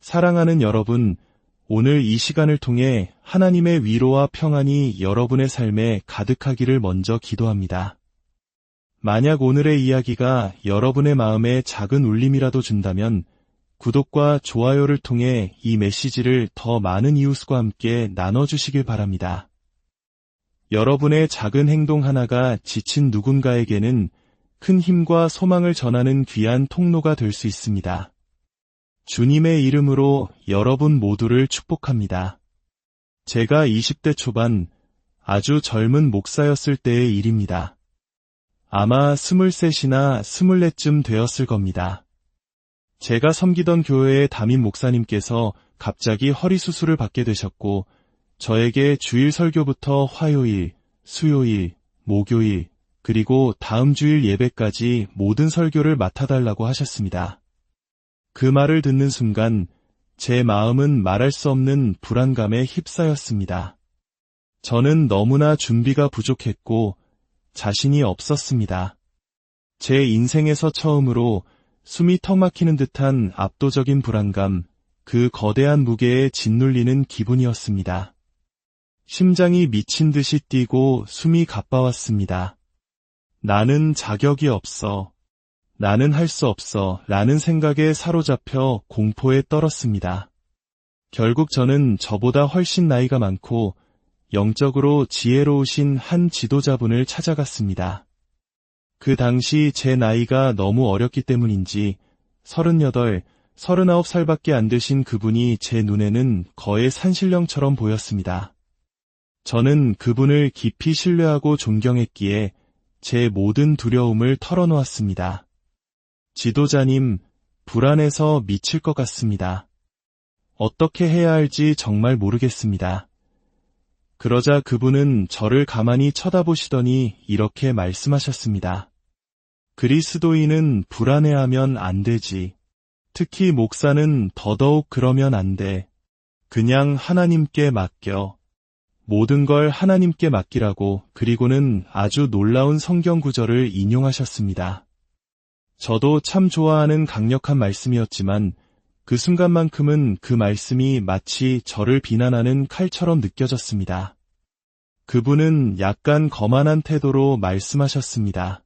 사랑하는 여러분, 오늘 이 시간을 통해 하나님의 위로와 평안이 여러분의 삶에 가득하기를 먼저 기도합니다. 만약 오늘의 이야기가 여러분의 마음에 작은 울림이라도 준다면 구독과 좋아요를 통해 이 메시지를 더 많은 이웃과 함께 나눠주시길 바랍니다. 여러분의 작은 행동 하나가 지친 누군가에게는 큰 힘과 소망을 전하는 귀한 통로가 될 수 있습니다. 주님의 이름으로 여러분 모두를 축복합니다. 제가 20대 초반 아주 젊은 목사였을 때의 일입니다. 아마 23이나 24쯤 되었을 겁니다. 제가 섬기던 교회의 담임 목사님께서 갑자기 허리 수술을 받게 되셨고 저에게 주일 설교부터 화요일, 수요일, 목요일, 그리고 다음 주일 예배까지 모든 설교를 맡아달라고 하셨습니다. 그 말을 듣는 순간 제 마음은 말할 수 없는 불안감에 휩싸였습니다. 저는 너무나 준비가 부족했고 자신이 없었습니다. 제 인생에서 처음으로 숨이 턱 막히는 듯한 압도적인 불안감, 그 거대한 무게에 짓눌리는 기분이었습니다. 심장이 미친 듯이 뛰고 숨이 가빠왔습니다. 나는 자격이 없어. 나는 할 수 없어 라는 생각에 사로잡혀 공포에 떨었습니다. 결국 저는 저보다 훨씬 나이가 많고 영적으로 지혜로우신 한 지도자분을 찾아갔습니다. 그 당시 제 나이가 너무 어렸기 때문인지 38, 39살밖에 안 되신 그분이 제 눈에는 거의 산신령처럼 보였습니다. 저는 그분을 깊이 신뢰하고 존경했기에 제 모든 두려움을 털어놓았습니다. 지도자님, 불안해서 미칠 것 같습니다. 어떻게 해야 할지 정말 모르겠습니다. 그러자 그분은 저를 가만히 쳐다보시더니 이렇게 말씀하셨습니다. 그리스도인은 불안해하면 안 되지. 특히 목사는 더더욱 그러면 안 돼. 그냥 하나님께 맡겨. 모든 걸 하나님께 맡기라고. 그리고는 아주 놀라운 성경 구절을 인용하셨습니다. 저도 참 좋아하는 강력한 말씀이었지만 그 순간만큼은 그 말씀이 마치 저를 비난하는 칼처럼 느껴졌습니다. 그분은 약간 거만한 태도로 말씀하셨습니다.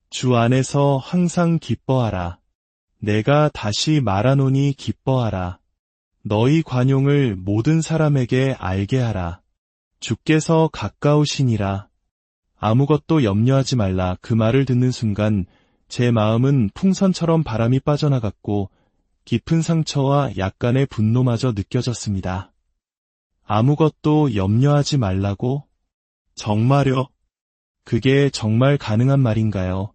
주 안에서 항상 기뻐하라. 내가 다시 말하노니 기뻐하라. 너희 관용을 모든 사람에게 알게 하라. 주께서 가까우시니라. 아무것도 염려하지 말라. 그 말을 듣는 순간 제 마음은 풍선처럼 바람이 빠져나갔고 깊은 상처와 약간의 분노마저 느껴졌습니다. 아무것도 염려하지 말라고? 정말요? 그게 정말 가능한 말인가요?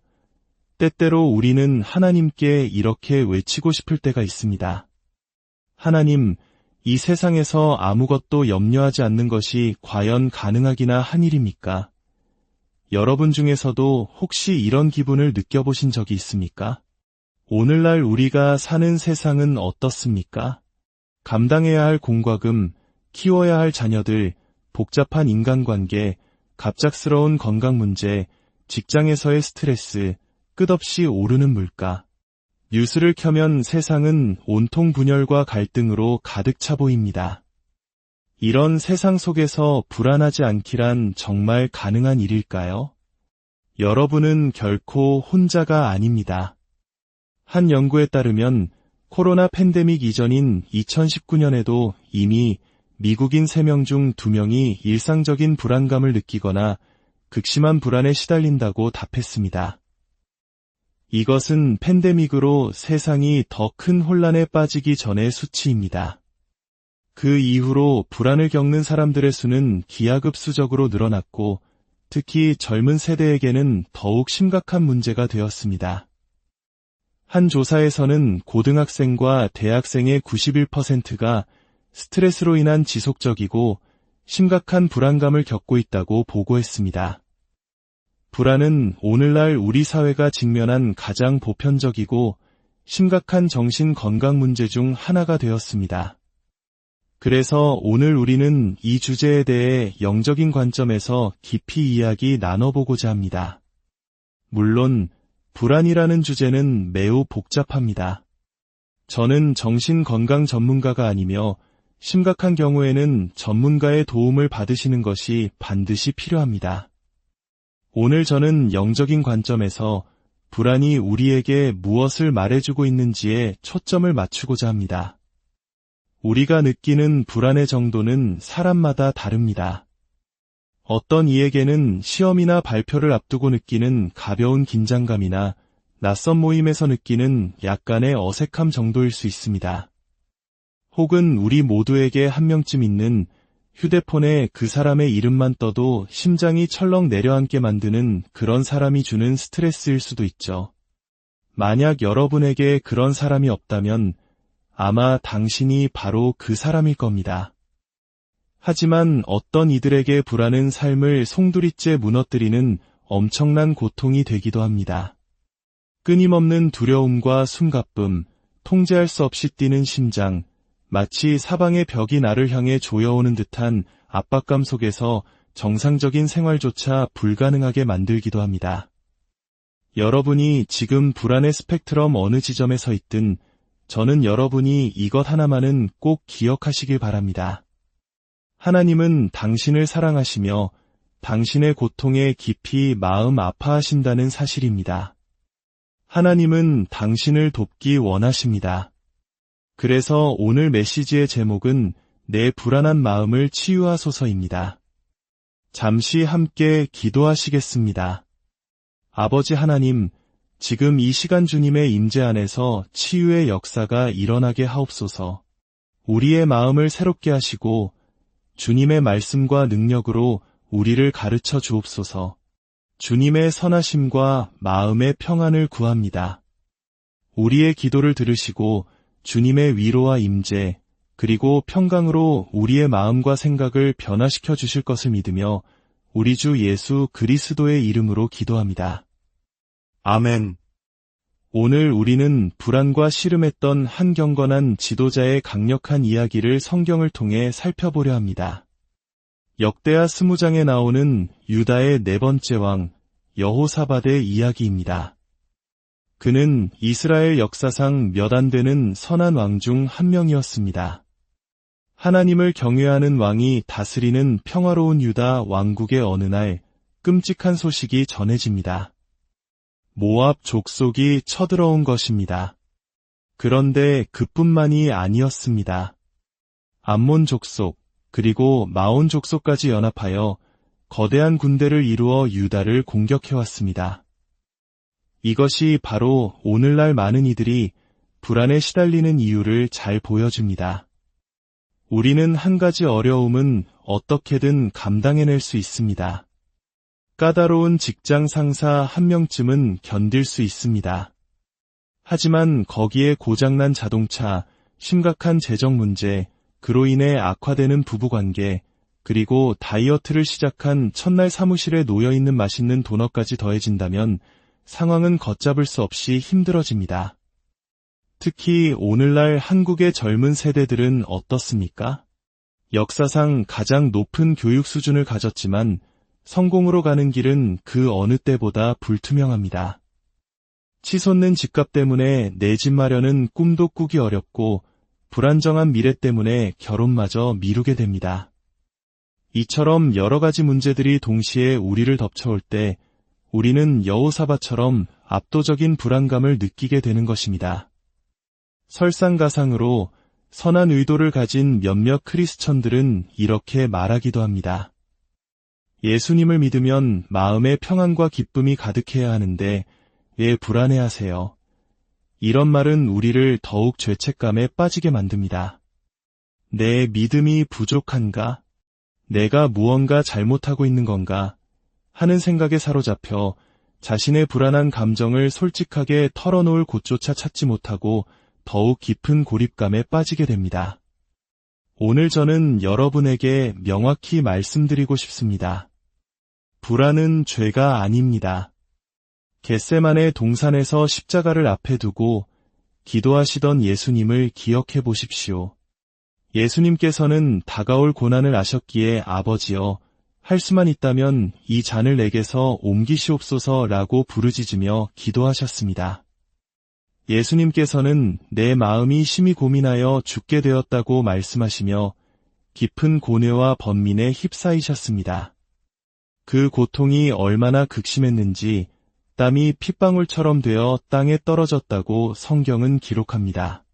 때때로 우리는 하나님께 이렇게 외치고 싶을 때가 있습니다. 하나님, 이 세상에서 아무것도 염려하지 않는 것이 과연 가능하기나 한 일입니까? 여러분 중에서도 혹시 이런 기분을 느껴보신 적이 있습니까? 오늘날 우리가 사는 세상은 어떻습니까? 감당해야 할 공과금, 키워야 할 자녀들, 복잡한 인간관계, 갑작스러운 건강 문제, 직장에서의 스트레스, 끝없이 오르는 물가. 뉴스를 켜면 세상은 온통 분열과 갈등으로 가득 차 보입니다. 이런 세상 속에서 불안하지 않기란 정말 가능한 일일까요? 여러분은 결코 혼자가 아닙니다. 한 연구에 따르면 코로나 팬데믹 이전인 2019년에도 이미 미국인 3명 중 2명이 일상적인 불안감을 느끼거나 극심한 불안에 시달린다고 답했습니다. 이것은 팬데믹으로 세상이 더 큰 혼란에 빠지기 전의 수치입니다. 그 이후로 불안을 겪는 사람들의 수는 기하급수적으로 늘어났고 특히 젊은 세대에게는 더욱 심각한 문제가 되었습니다. 한 조사에서는 고등학생과 대학생의 91%가 스트레스로 인한 지속적이고 심각한 불안감을 겪고 있다고 보고했습니다. 불안은 오늘날 우리 사회가 직면한 가장 보편적이고 심각한 정신 건강 문제 중 하나가 되었습니다. 그래서 오늘 우리는 이 주제에 대해 영적인 관점에서 깊이 이야기 나눠보고자 합니다. 물론 불안이라는 주제는 매우 복잡합니다. 저는 정신건강 전문가가 아니며 심각한 경우에는 전문가의 도움을 받으시는 것이 반드시 필요합니다. 오늘 저는 영적인 관점에서 불안이 우리에게 무엇을 말해주고 있는지에 초점을 맞추고자 합니다. 우리가 느끼는 불안의 정도는 사람마다 다릅니다. 어떤 이에게는 시험이나 발표를 앞두고 느끼는 가벼운 긴장감이나 낯선 모임에서 느끼는 약간의 어색함 정도일 수 있습니다. 혹은 우리 모두에게 한 명쯤 있는 휴대폰에 그 사람의 이름만 떠도 심장이 철렁 내려앉게 만드는 그런 사람이 주는 스트레스일 수도 있죠. 만약 여러분에게 그런 사람이 없다면 아마 당신이 바로 그 사람일 겁니다. 하지만 어떤 이들에게 불안은 삶을 송두리째 무너뜨리는 엄청난 고통이 되기도 합니다. 끊임없는 두려움과 숨가쁨, 통제할 수 없이 뛰는 심장, 마치 사방의 벽이 나를 향해 조여오는 듯한 압박감 속에서 정상적인 생활조차 불가능하게 만들기도 합니다. 여러분이 지금 불안의 스펙트럼 어느 지점에 서 있든 저는 여러분이 이것 하나만은 꼭 기억하시길 바랍니다. 하나님은 당신을 사랑하시며 당신의 고통에 깊이 마음 아파하신다는 사실입니다. 하나님은 당신을 돕기 원하십니다. 그래서 오늘 메시지의 제목은 내 불안한 마음을 치유하소서입니다. 잠시 함께 기도하시겠습니다. 아버지 하나님, 지금 이 시간 주님의 임재 안에서 치유의 역사가 일어나게 하옵소서. 우리의 마음을 새롭게 하시고 주님의 말씀과 능력으로 우리를 가르쳐 주옵소서. 주님의 선하심과 마음의 평안을 구합니다. 우리의 기도를 들으시고 주님의 위로와 임재, 그리고 평강으로 우리의 마음과 생각을 변화시켜 주실 것을 믿으며 우리 주 예수 그리스도의 이름으로 기도합니다. 아멘. 오늘 우리는 불안과 씨름했던 한 경건한 지도자의 강력한 이야기를 성경을 통해 살펴보려 합니다. 역대하 20장에 나오는 유다의 네 번째 왕 여호사밧의 이야기입니다. 그는 이스라엘 역사상 몇 안 되는 선한 왕 중 한 명이었습니다. 하나님을 경외하는 왕이 다스리는 평화로운 유다 왕국의 어느 날 끔찍한 소식이 전해집니다. 모압 족속이 쳐들어온 것입니다. 그런데 그뿐만이 아니었습니다. 암몬 족속, 그리고 마온 족속까지 연합하여 거대한 군대를 이루어 유다를 공격해왔습니다. 이것이 바로 오늘날 많은 이들이 불안에 시달리는 이유를 잘 보여줍니다. 우리는 한 가지 어려움은 어떻게든 감당해낼 수 있습니다. 까다로운 직장 상사 한 명쯤은 견딜 수 있습니다. 하지만 거기에 고장난 자동차, 심각한 재정 문제, 그로 인해 악화되는 부부관계, 그리고 다이어트를 시작한 첫날 사무실에 놓여있는 맛있는 도넛까지 더해진다면 상황은 걷잡을 수 없이 힘들어집니다. 특히 오늘날 한국의 젊은 세대들은 어떻습니까? 역사상 가장 높은 교육 수준을 가졌지만 성공으로 가는 길은 그 어느 때보다 불투명합니다. 치솟는 집값 때문에 내 집 마련은 꿈도 꾸기 어렵고 불안정한 미래 때문에 결혼마저 미루게 됩니다. 이처럼 여러 가지 문제들이 동시에 우리를 덮쳐올 때 우리는 여호사밧처럼 압도적인 불안감을 느끼게 되는 것입니다. 설상가상으로 선한 의도를 가진 몇몇 크리스천들은 이렇게 말하기도 합니다. 예수님을 믿으면 마음에 평안과 기쁨이 가득해야 하는데 왜 불안해하세요? 이런 말은 우리를 더욱 죄책감에 빠지게 만듭니다. 내 믿음이 부족한가? 내가 무언가 잘못하고 있는 건가? 하는 생각에 사로잡혀 자신의 불안한 감정을 솔직하게 털어놓을 곳조차 찾지 못하고 더욱 깊은 고립감에 빠지게 됩니다. 오늘 저는 여러분에게 명확히 말씀드리고 싶습니다. 불안은 죄가 아닙니다. 겟세마네 동산에서 십자가를 앞에 두고 기도하시던 예수님을 기억해 보십시오. 예수님께서는 다가올 고난을 아셨기에 아버지여, 할 수만 있다면 이 잔을 내게서 옮기시옵소서라고 부르짖으며 기도하셨습니다. 예수님께서는 내 마음이 심히 고민하여 죽게 되었다고 말씀하시며 깊은 고뇌와 번민에 휩싸이셨습니다. 그 고통이 얼마나 극심했는지 땀이 핏방울처럼 되어 땅에 떨어졌다고 성경은 기록합니다.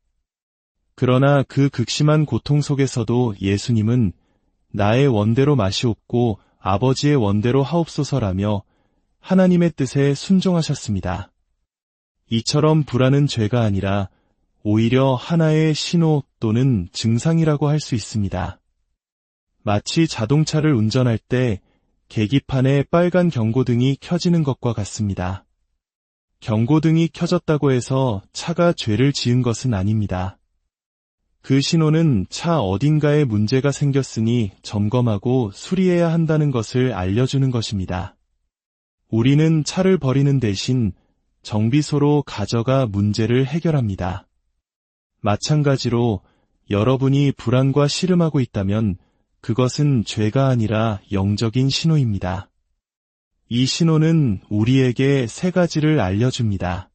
그러나 그 극심한 고통 속에서도 예수님은 나의 원대로 마시옵고 아버지의 원대로 하옵소서라며 하나님의 뜻에 순종하셨습니다. 이처럼 불안은 죄가 아니라 오히려 하나의 신호 또는 증상이라고 할 수 있습니다. 마치 자동차를 운전할 때 계기판에 빨간 경고등이 켜지는 것과 같습니다. 경고등이 켜졌다고 해서 차가 죄를 지은 것은 아닙니다. 그 신호는 차 어딘가에 문제가 생겼으니 점검하고 수리해야 한다는 것을 알려주는 것입니다. 우리는 차를 버리는 대신 정비소로 가져가 문제를 해결합니다. 마찬가지로 여러분이 불안과 씨름하고 있다면 그것은 죄가 아니라 영적인 신호입니다. 이 신호는 우리에게 세 가지를 알려줍니다.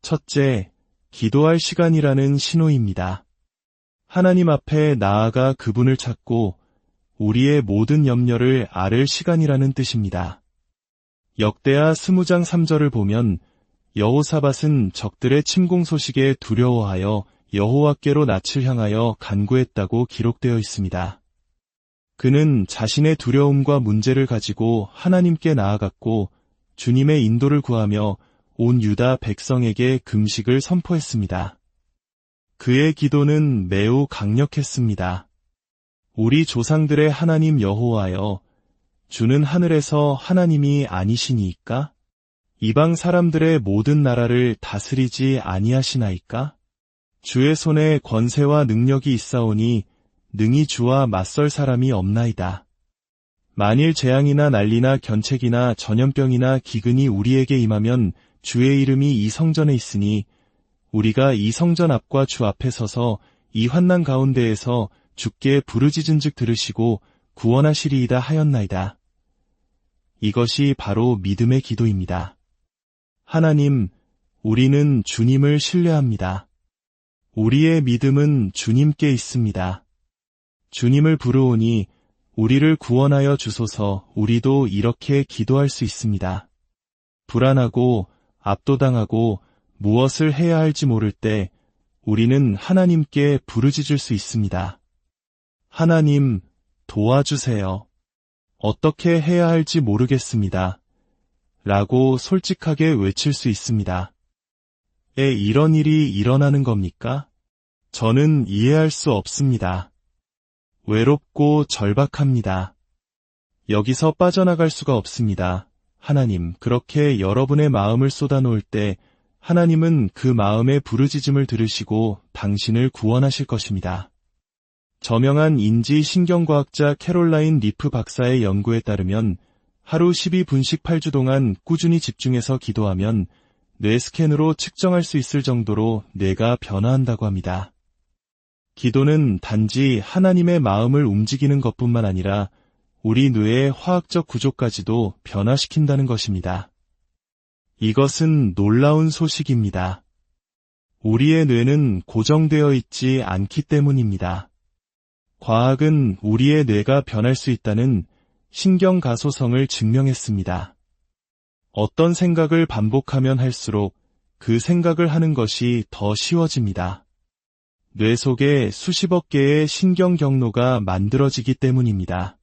첫째, 기도할 시간이라는 신호입니다. 하나님 앞에 나아가 그분을 찾고 우리의 모든 염려를 앓을 시간이라는 뜻입니다. 역대하 20장 3절을 보면 여호사밧은 적들의 침공 소식에 두려워하여 여호와께로 낯을 향하여 간구했다고 기록되어 있습니다. 그는 자신의 두려움과 문제를 가지고 하나님께 나아갔고 주님의 인도를 구하며 온 유다 백성에게 금식을 선포했습니다. 그의 기도는 매우 강력했습니다. 우리 조상들의 하나님 여호와여, 주는 하늘에서 하나님이 아니시니이까? 이방 사람들의 모든 나라를 다스리지 아니하시나이까? 주의 손에 권세와 능력이 있사오니 능히 주와 맞설 사람이 없나이다. 만일 재앙이나 난리나 견책이나 전염병이나 기근이 우리에게 임하면 주의 이름이 이 성전에 있으니 우리가 이 성전 앞과 주 앞에 서서 이 환난 가운데에서 주께 부르짖은즉 들으시고 구원하시리이다 하였나이다. 이것이 바로 믿음의 기도입니다. 하나님, 우리는 주님을 신뢰합니다. 우리의 믿음은 주님께 있습니다. 주님을 부르오니 우리를 구원하여 주소서. 우리도 이렇게 기도할 수 있습니다. 불안하고 압도당하고 무엇을 해야 할지 모를 때 우리는 하나님께 부르짖을 수 있습니다. 하나님, 도와주세요. 어떻게 해야 할지 모르겠습니다. 라고 솔직하게 외칠 수 있습니다. 이런 일이 일어나는 겁니까? 저는 이해할 수 없습니다. 외롭고 절박합니다. 여기서 빠져나갈 수가 없습니다. 하나님, 그렇게 여러분의 마음을 쏟아놓을 때 하나님은 그 마음의 부르짖음을 들으시고 당신을 구원하실 것입니다. 저명한 인지신경과학자 캐롤라인 리프 박사의 연구에 따르면 하루 12분씩 8주 동안 꾸준히 집중해서 기도하면 뇌 스캔으로 측정할 수 있을 정도로 뇌가 변화한다고 합니다. 기도는 단지 하나님의 마음을 움직이는 것뿐만 아니라 우리 뇌의 화학적 구조까지도 변화시킨다는 것입니다. 이것은 놀라운 소식입니다. 우리의 뇌는 고정되어 있지 않기 때문입니다. 과학은 우리의 뇌가 변할 수 있다는 신경가소성을 증명했습니다. 어떤 생각을 반복하면 할수록 그 생각을 하는 것이 더 쉬워집니다. 뇌 속에 수십억 개의 신경 경로가 만들어지기 때문입니다.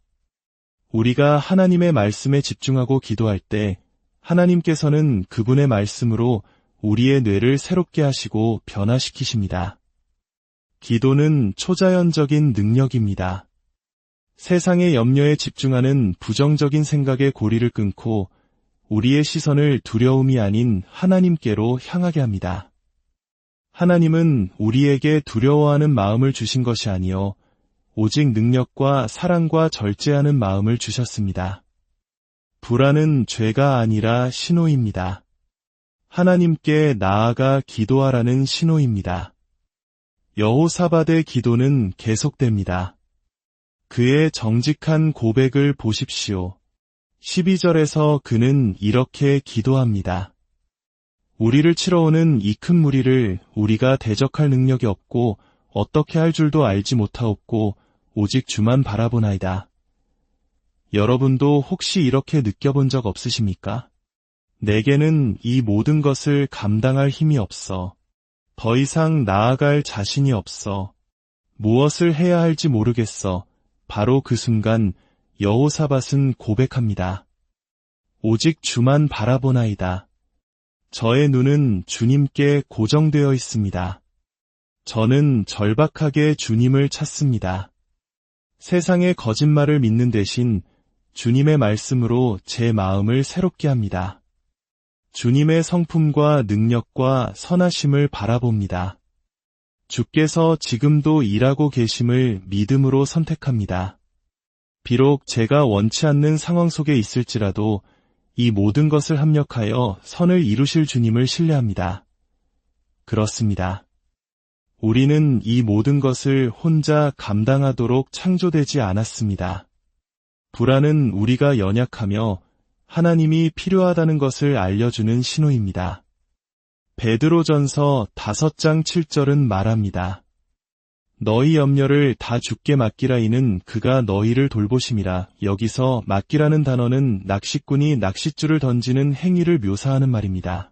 우리가 하나님의 말씀에 집중하고 기도할 때 하나님께서는 그분의 말씀으로 우리의 뇌를 새롭게 하시고 변화시키십니다. 기도는 초자연적인 능력입니다. 세상의 염려에 집중하는 부정적인 생각의 고리를 끊고 우리의 시선을 두려움이 아닌 하나님께로 향하게 합니다. 하나님은 우리에게 두려워하는 마음을 주신 것이 아니요 오직 능력과 사랑과 절제하는 마음을 주셨습니다. 불안은 죄가 아니라 신호입니다. 하나님께 나아가 기도하라는 신호입니다. 여호사밧의 기도는 계속됩니다. 그의 정직한 고백을 보십시오. 12절에서 그는 이렇게 기도합니다. 우리를 치러오는 이 큰 무리를 우리가 대적할 능력이 없고 어떻게 할 줄도 알지 못하옵고 오직 주만 바라보나이다. 여러분도 혹시 이렇게 느껴본 적 없으십니까? 내게는 이 모든 것을 감당할 힘이 없어. 더 이상 나아갈 자신이 없어. 무엇을 해야 할지 모르겠어. 바로 그 순간 여호사밧은 고백합니다. 오직 주만 바라보나이다. 저의 눈은 주님께 고정되어 있습니다. 저는 절박하게 주님을 찾습니다. 세상의 거짓말을 믿는 대신 주님의 말씀으로 제 마음을 새롭게 합니다. 주님의 성품과 능력과 선하심을 바라봅니다. 주께서 지금도 일하고 계심을 믿음으로 선택합니다. 비록 제가 원치 않는 상황 속에 있을지라도 이 모든 것을 합력하여 선을 이루실 주님을 신뢰합니다. 그렇습니다. 우리는 이 모든 것을 혼자 감당하도록 창조되지 않았습니다. 불안은 우리가 연약하며 하나님이 필요하다는 것을 알려주는 신호입니다. 베드로전서 5장 7절은 말합니다. 너희 염려를 다 주께 맡기라 이는 그가 너희를 돌보심이라. 여기서 맡기라는 단어는 낚시꾼이 낚싯줄을 던지는 행위를 묘사하는 말입니다.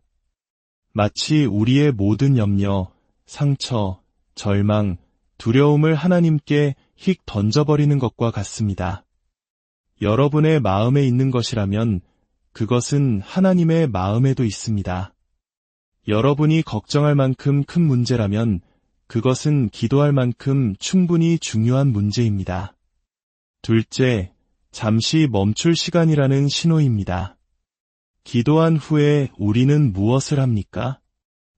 마치 우리의 모든 염려, 상처, 절망, 두려움을 하나님께 휙 던져버리는 것과 같습니다. 여러분의 마음에 있는 것이라면 그것은 하나님의 마음에도 있습니다. 여러분이 걱정할 만큼 큰 문제라면 그것은 기도할 만큼 충분히 중요한 문제입니다. 둘째, 잠시 멈출 시간이라는 신호입니다. 기도한 후에 우리는 무엇을 합니까?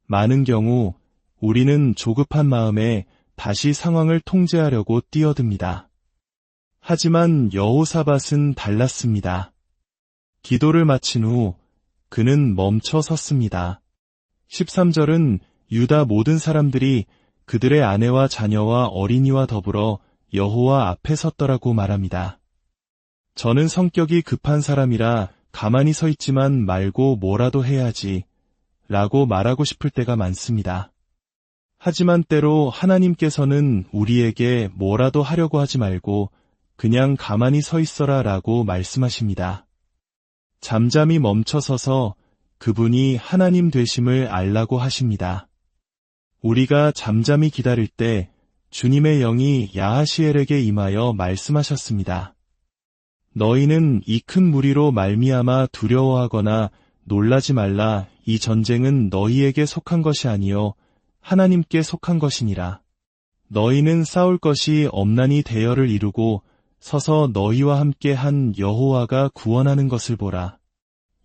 많은 경우 우리는 조급한 마음에 다시 상황을 통제하려고 뛰어듭니다. 하지만 여호사밧은 달랐습니다. 기도를 마친 후 그는 멈춰 섰습니다. 13절은 유다 모든 사람들이 그들의 아내와 자녀와 어린이와 더불어 여호와 앞에 섰더라고 말합니다. 저는 성격이 급한 사람이라 가만히 서 있지만 말고 뭐라도 해야지 라고 말하고 싶을 때가 많습니다. 하지만 때로 하나님께서는 우리에게 뭐라도 하려고 하지 말고 그냥 가만히 서 있어라 라고 말씀하십니다. 잠잠히 멈춰서서 그분이 하나님 되심을 알라고 하십니다. 우리가 잠잠히 기다릴 때 주님의 영이 야하시엘에게 임하여 말씀하셨습니다. 너희는 이 큰 무리로 말미암아 두려워하거나 놀라지 말라. 이 전쟁은 너희에게 속한 것이 아니요 하나님께 속한 것이니라. 너희는 싸울 것이 없나니 대열을 이루고 서서 너희와 함께 한 여호와가 구원하는 것을 보라.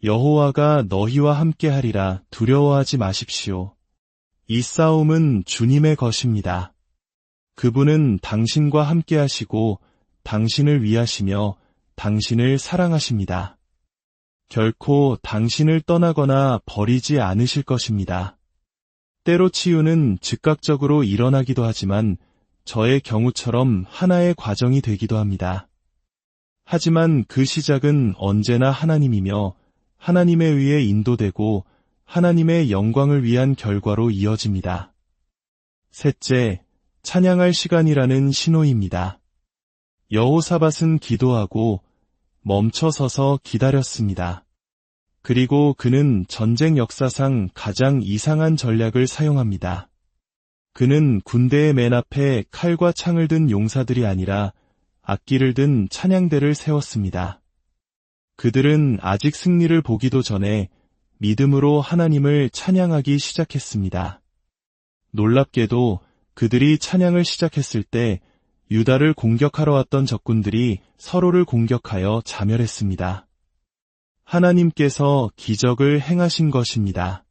여호와가 너희와 함께 하리라. 두려워하지 마십시오. 이 싸움은 주님의 것입니다. 그분은 당신과 함께 하시고 당신을 위하시며 당신을 사랑하십니다. 결코 당신을 떠나거나 버리지 않으실 것입니다. 때로 치유는 즉각적으로 일어나기도 하지만 저의 경우처럼 하나의 과정이 되기도 합니다. 하지만 그 시작은 언제나 하나님이며 하나님에 의해 인도되고 하나님의 영광을 위한 결과로 이어집니다. 셋째, 찬양할 시간이라는 신호입니다. 여호사밧은 기도하고 멈춰서서 기다렸습니다. 그리고 그는 전쟁 역사상 가장 이상한 전략을 사용합니다. 그는 군대의 맨 앞에 칼과 창을 든 용사들이 아니라 악기를 든 찬양대를 세웠습니다. 그들은 아직 승리를 보기도 전에 믿음으로 하나님을 찬양하기 시작했습니다. 놀랍게도 그들이 찬양을 시작했을 때 유다를 공격하러 왔던 적군들이 서로를 공격하여 자멸했습니다. 하나님께서 기적을 행하신 것입니다.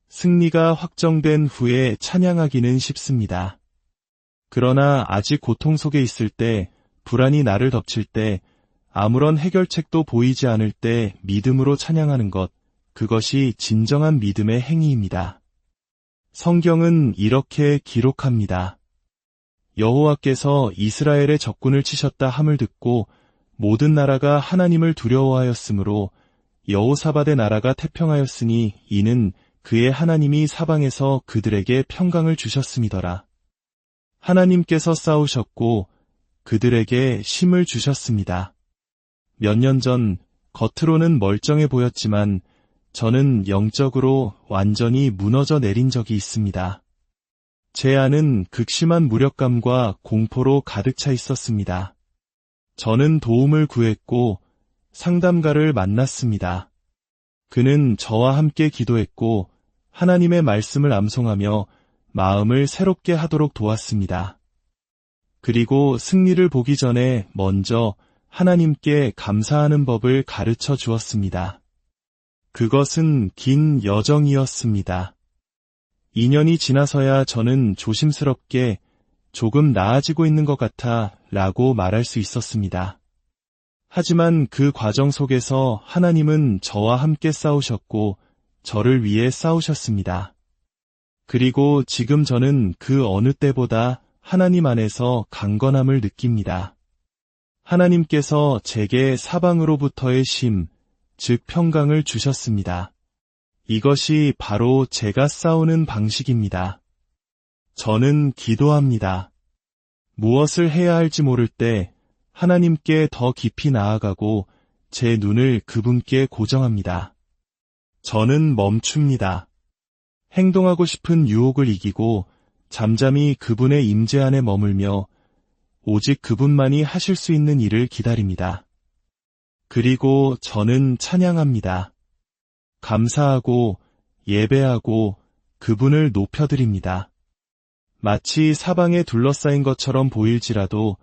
승리가 확정된 후에 찬양하기는 쉽습니다. 그러나 아직 고통 속에 있을 때, 불안이 나를 덮칠 때, 아무런 해결책도 보이지 않을 때 믿음으로 찬양하는 것, 그것이 진정한 믿음의 행위입니다. 성경은 이렇게 기록합니다. 여호와께서 이스라엘의 적군을 치셨다 함을 듣고 모든 나라가 하나님을 두려워하였으므로 여호사밧의 나라가 태평하였으니 이는 그의 하나님이 사방에서 그들에게 평강을 주셨음이더라. 하나님께서 싸우셨고 그들에게 힘을 주셨습니다. 몇 년 전 겉으로는 멀쩡해 보였지만 저는 영적으로 완전히 무너져 내린 적이 있습니다. 제 안은 극심한 무력감과 공포로 가득 차 있었습니다. 저는 도움을 구했고 상담가를 만났습니다. 그는 저와 함께 기도했고 하나님의 말씀을 암송하며 마음을 새롭게 하도록 도왔습니다. 그리고 승리를 보기 전에 먼저 하나님께 감사하는 법을 가르쳐 주었습니다. 그것은 긴 여정이었습니다. 2년이 지나서야 저는 조심스럽게 조금 나아지고 있는 것 같아 라고 말할 수 있었습니다. 하지만 그 과정 속에서 하나님은 저와 함께 싸우셨고 저를 위해 싸우셨습니다. 그리고 지금 저는 그 어느 때보다 하나님 안에서 강건함을 느낍니다. 하나님께서 제게 사방으로부터의 심, 즉 평강을 주셨습니다. 이것이 바로 제가 싸우는 방식입니다. 저는 기도합니다. 무엇을 해야 할지 모를 때 하나님께 더 깊이 나아가고 제 눈을 그분께 고정합니다. 저는 멈춥니다. 행동하고 싶은 유혹을 이기고 잠잠히 그분의 임재 안에 머물며 오직 그분만이 하실 수 있는 일을 기다립니다. 그리고 저는 찬양합니다. 감사하고 예배하고 그분을 높여드립니다. 마치 사방에 둘러싸인 것처럼 보일지라도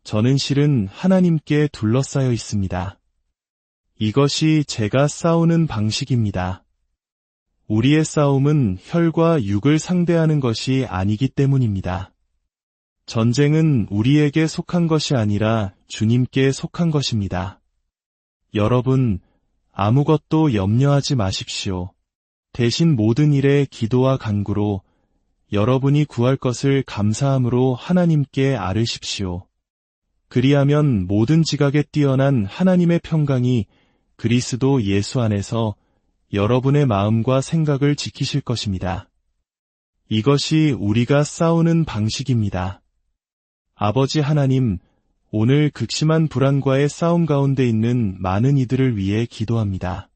저는 실은 하나님께 둘러싸여 있습니다. 이것이 제가 싸우는 방식입니다. 우리의 싸움은 혈과 육을 상대하는 것이 아니기 때문입니다. 전쟁은 우리에게 속한 것이 아니라 주님께 속한 것입니다. 여러분, 아무것도 염려하지 마십시오. 대신 모든 일에 기도와 간구로 여러분이 구할 것을 감사함으로 하나님께 아뢰십시오. 그리하면 모든 지각에 뛰어난 하나님의 평강이 그리스도 예수 안에서 여러분의 마음과 생각을 지키실 것입니다. 이것이 우리가 싸우는 방식입니다. 아버지 하나님, 오늘 극심한 불안과의 싸움 가운데 있는 많은 이들을 위해 기도합니다.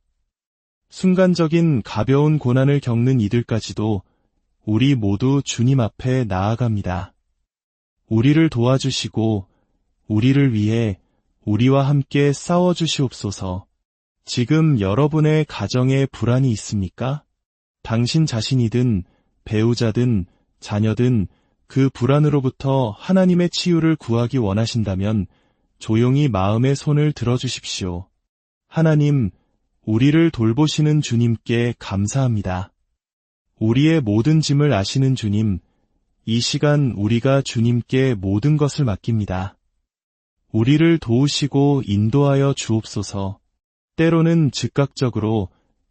순간적인 가벼운 고난을 겪는 이들까지도 우리 모두 주님 앞에 나아갑니다. 우리를 도와주시고 우리를 위해 우리와 함께 싸워주시옵소서. 지금 여러분의 가정에 불안이 있습니까? 당신 자신이든 배우자든 자녀든 그 불안으로부터 하나님의 치유를 구하기 원하신다면 조용히 마음의 손을 들어주십시오. 하나님, 우리를 돌보시는 주님께 감사합니다. 우리의 모든 짐을 아시는 주님, 이 시간 우리가 주님께 모든 것을 맡깁니다. 우리를 도우시고 인도하여 주옵소서. 때로는 즉각적으로,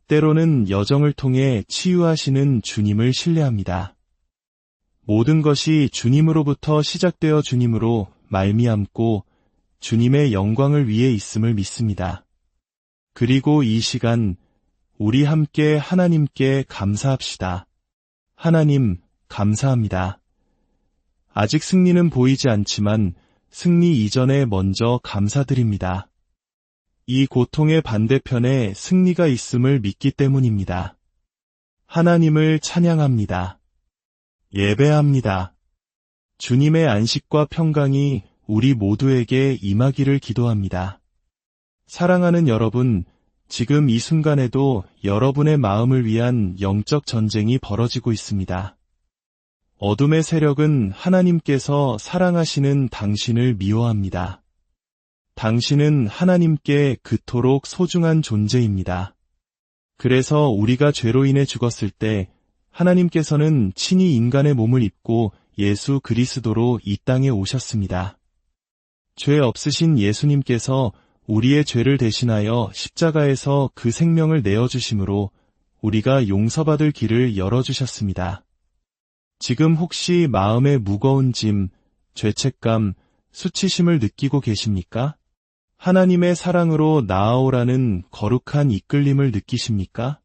때로는 여정을 통해 치유하시는 주님을 신뢰합니다. 모든 것이 주님으로부터 시작되어 주님으로 말미암고 주님의 영광을 위해 있음을 믿습니다. 그리고 이 시간 우리 함께 하나님께 감사합시다. 하나님, 감사합니다. 아직 승리는 보이지 않지만 승리 이전에 먼저 감사드립니다. 이 고통의 반대편에 승리가 있음을 믿기 때문입니다. 하나님을 찬양합니다. 예배합니다. 주님의 안식과 평강이 우리 모두에게 임하기를 기도합니다. 사랑하는 여러분, 지금 이 순간에도 여러분의 마음을 위한 영적 전쟁이 벌어지고 있습니다. 어둠의 세력은 하나님께서 사랑하시는 당신을 미워합니다. 당신은 하나님께 그토록 소중한 존재입니다. 그래서 우리가 죄로 인해 죽었을 때 하나님께서는 친히 인간의 몸을 입고 예수 그리스도로 이 땅에 오셨습니다. 죄 없으신 예수님께서 우리의 죄를 대신하여 십자가에서 그 생명을 내어주심으로 우리가 용서받을 길을 열어주셨습니다. 지금 혹시 마음에 무거운 짐, 죄책감, 수치심을 느끼고 계십니까? 하나님의 사랑으로 나아오라는 거룩한 이끌림을 느끼십니까?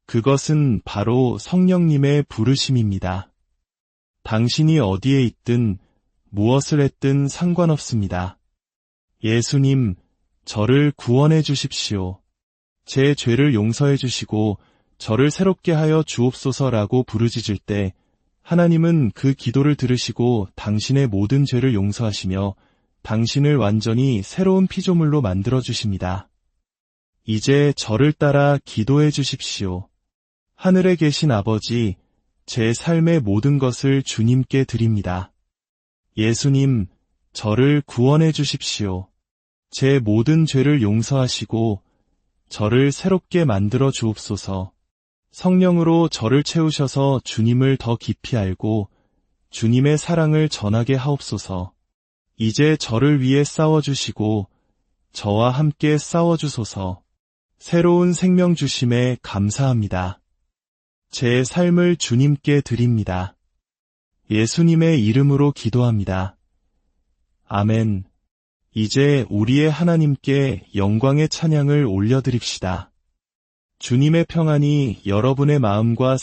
그것은 바로 성령님의 부르심입니다. 당신이 어디에 있든 무엇을 했든 상관없습니다. 예수님, 저를 구원해 주십시오. 제 죄를 용서해 주시고 저를 새롭게 하여 주옵소서라고 부르짖을 때 하나님은 그 기도를 들으시고 당신의 모든 죄를 용서하시며 당신을 완전히 새로운 피조물로 만들어 주십니다. 이제 저를 따라 기도해 주십시오. 하늘에 계신 아버지, 제 삶의 모든 것을 주님께 드립니다. 예수님, 저를 구원해 주십시오. 제 모든 죄를 용서하시고 저를 새롭게 만들어 주옵소서. 성령으로 저를 채우셔서 주님을 더 깊이 알고 주님의 사랑을 전하게 하옵소서. 이제 저를 위해 싸워주시고 저와 함께 싸워주소서. 새로운 생명 주심에 감사합니다. 제 삶을 주님께 드립니다. 예수님의 이름으로 기도합니다. 아멘. 이제 우리의 하나님께 영광의 찬양을 올려드립시다. 주님의 평안이 여러분의 마음과